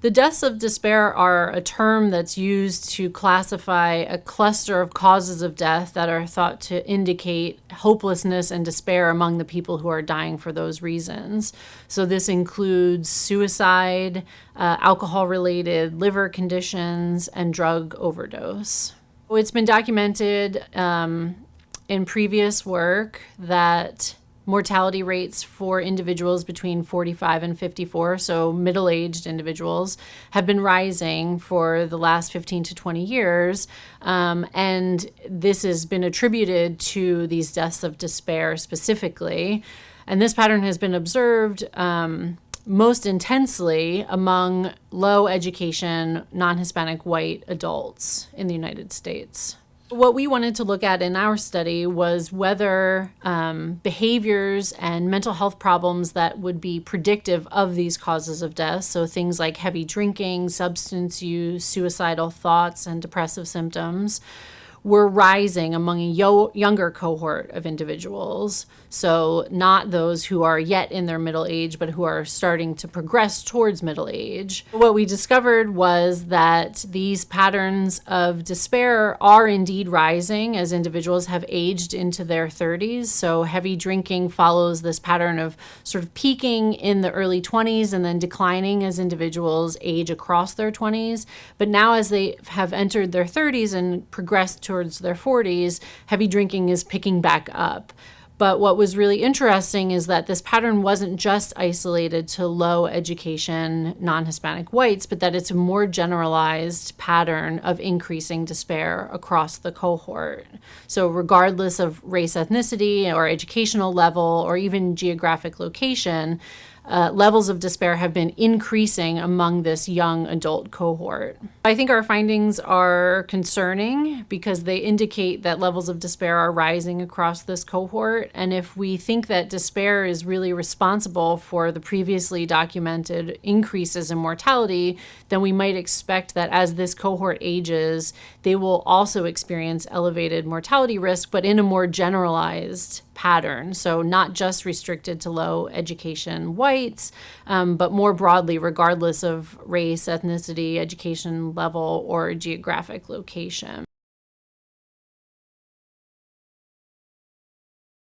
The deaths of despair are a term that's used to classify a cluster of causes of death that are thought to indicate hopelessness and despair among the people who are dying for those reasons. So this includes suicide, alcohol-related liver conditions, and drug overdose. It's been documented in previous work that mortality rates for individuals between 45 and 54, so middle-aged individuals, have been rising for the last 15 to 20 years. And this has been attributed to these deaths of despair specifically. And this pattern has been observed most intensely among low education, non-Hispanic white adults in the United States. What we wanted to look at in our study was whether behaviors and mental health problems that would be predictive of these causes of death, so things like heavy drinking, substance use, suicidal thoughts, and depressive symptoms, were rising among a younger cohort of individuals. So not those who are yet in their middle age, but who are starting to progress towards middle age. What we discovered was that these patterns of despair are indeed rising as individuals have aged into their 30s. So heavy drinking follows this pattern of sort of peaking in the early 20s and then declining as individuals age across their 20s. But now as they have entered their 30s and progressed towards their 40s, heavy drinking is picking back up. But what was really interesting is that this pattern wasn't just isolated to low education non-Hispanic whites, but that it's a more generalized pattern of increasing despair across the cohort. So regardless of race, ethnicity, or educational level, or even geographic location, levels of despair have been increasing among this young adult cohort. I think our findings are concerning because they indicate that levels of despair are rising across this cohort. And if we think that despair is really responsible for the previously documented increases in mortality, then we might expect that as this cohort ages, they will also experience elevated mortality risk, but in a more generalized pattern. So not just restricted to low education whites, but more broadly, regardless of race, ethnicity, education level, or geographic location.